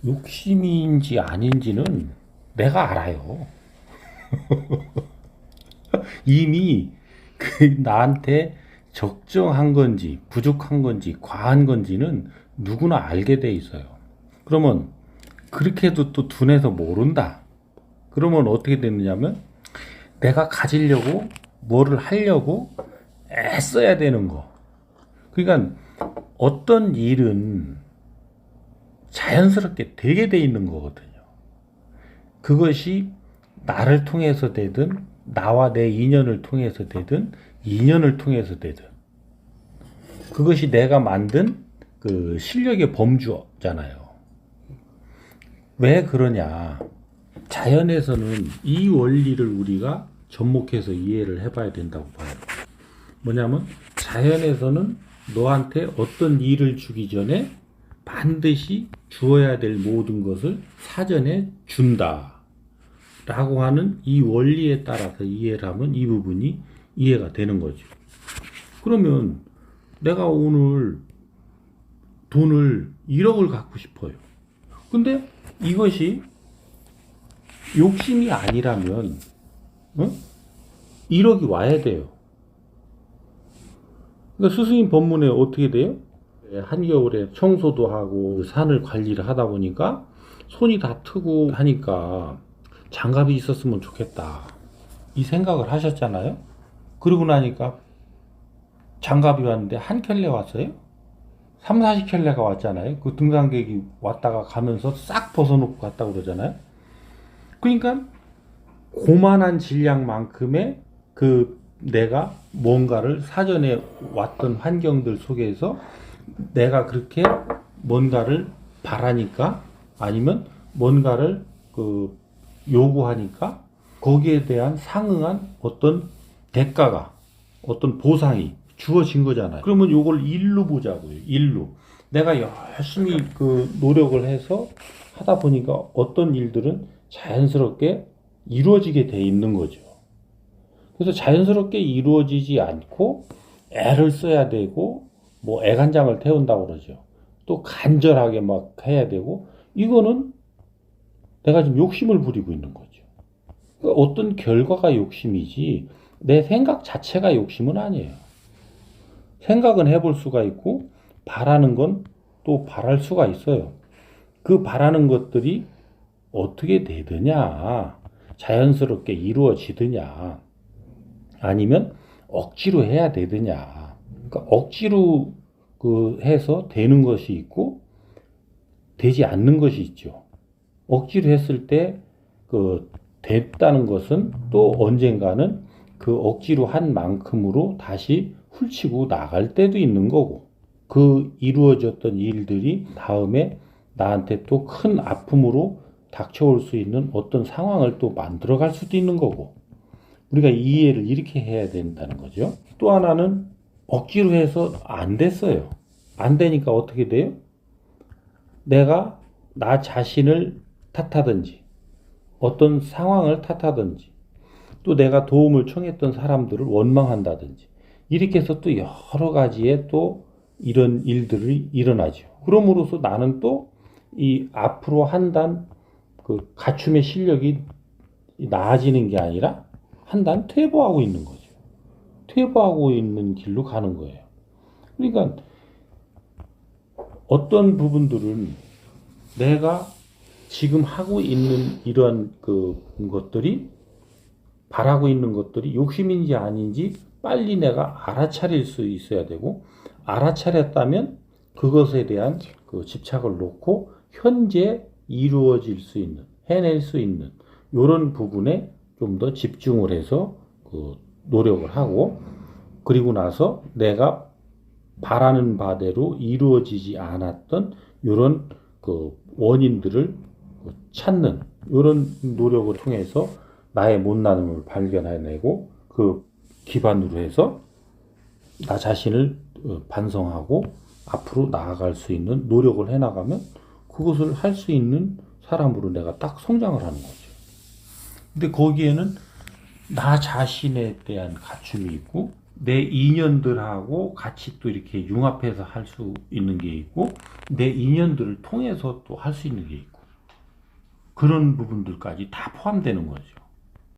욕심인지 아닌지는 내가 알아요. 이미 나한테 적정한 건지 부족한 건지 과한 건지는 누구나 알게 돼 있어요. 그러면 그렇게 해도 또 둔해서 모른다. 그러면 어떻게 되느냐면 내가 가지려고 뭐를 하려고 애써야 되는 거. 그러니까 어떤 일은 자연스럽게 되게 돼 있는 거거든요. 그것이 나를 통해서 되든 나와 내 인연을 통해서 되든 인연을 통해서 되든 그것이 내가 만든 그 실력의 범주잖아요. 왜 그러냐? 자연에서는 이 원리를 우리가 접목해서 이해를 해봐야 된다고 봐요. 뭐냐면 자연에서는 너한테 어떤 일을 주기 전에 반드시 주어야 될 모든 것을 사전에 준다 라고 하는 이 원리에 따라서 이해를 하면 이 부분이 이해가 되는 거죠. 그러면 내가 오늘 돈을 1억을 갖고 싶어요. 근데 이것이 욕심이 아니라면 1억이 와야 돼요. 그러니까 스승님 법문에 어떻게 돼요? 한겨울에 청소도 하고 산을 관리를 하다 보니까 손이 다 트고 하니까 장갑이 있었으면 좋겠다. 이 생각을 하셨잖아요. 그러고 나니까 장갑이 왔는데 한 켤레 왔어요? 3, 40켤레가 왔잖아요. 그 등산객이 왔다가 가면서 싹 벗어놓고 갔다고 그러잖아요. 그러니까 고만한 질량만큼의 그 내가 뭔가를 사전에 왔던 환경들 속에서 내가 그렇게 뭔가를 바라니까 아니면 뭔가를 그 요구하니까 거기에 대한 상응한 어떤 대가가 어떤 보상이 주어진 거잖아요. 그러면 요걸 일로 보자고요. 일로. 내가 열심히 그 노력을 해서 하다 보니까 어떤 일들은 자연스럽게 이루어지게 돼 있는 거죠. 그래서 자연스럽게 이루어지지 않고 애를 써야 되고 뭐 애간장을 태운다고 그러죠. 또 간절하게 막 해야 되고 이거는 내가 지금 욕심을 부리고 있는 거죠. 그러니까 어떤 결과가 욕심이지 내 생각 자체가 욕심은 아니에요. 생각은 해볼 수가 있고 바라는 건 또 바랄 수가 있어요. 그 바라는 것들이 어떻게 되느냐, 자연스럽게 이루어지느냐, 아니면 억지로 해야 되느냐. 그러니까 억지로 그 해서 되는 것이 있고 되지 않는 것이 있죠. 억지로 했을 때 그 됐다는 것은 또 언젠가는 그 억지로 한 만큼으로 다시 훌치고 나갈 때도 있는 거고 그 이루어졌던 일들이 다음에 나한테 또 큰 아픔으로 닥쳐올 수 있는 어떤 상황을 또 만들어갈 수도 있는 거고 우리가 이해를 이렇게 해야 된다는 거죠. 또 하나는 억지로 해서 안 됐어요. 안 되니까 어떻게 돼요? 내가 나 자신을 탓하든지 어떤 상황을 탓하든지 또 내가 도움을 청했던 사람들을 원망한다든지 이렇게 해서 또 여러 가지의 또 이런 일들이 일어나죠. 그럼으로써 나는 또 이 앞으로 한 단 그 갖춤의 실력이 나아지는 게 아니라 한 단 퇴보하고 있는 거죠. 퇴보하고 있는 길로 가는 거예요. 그러니까 어떤 부분들은 내가 지금 하고 있는 이러한 그 것들이 바라고 있는 것들이 욕심인지 아닌지 빨리 내가 알아차릴 수 있어야 되고 알아차렸다면 그것에 대한 그 집착을 놓고 현재 이루어질 수 있는 해낼 수 있는 이런 부분에 좀 더 집중을 해서 그 노력을 하고 그리고 나서 내가 바라는 바대로 이루어지지 않았던 이런 그 원인들을 찾는 이런 노력을 통해서 나의 못난음을 발견해내고 그 기반으로 해서 나 자신을 반성하고 앞으로 나아갈 수 있는 노력을 해나가면 그것을 할 수 있는 사람으로 내가 딱 성장을 하는 거죠. 근데 거기에는 나 자신에 대한 갖춤이 있고 내 인연들하고 같이 또 이렇게 융합해서 할 수 있는 게 있고, 내 인연들을 통해서 또 할 수 있는 게 있고, 그런 부분들까지 다 포함되는 거죠.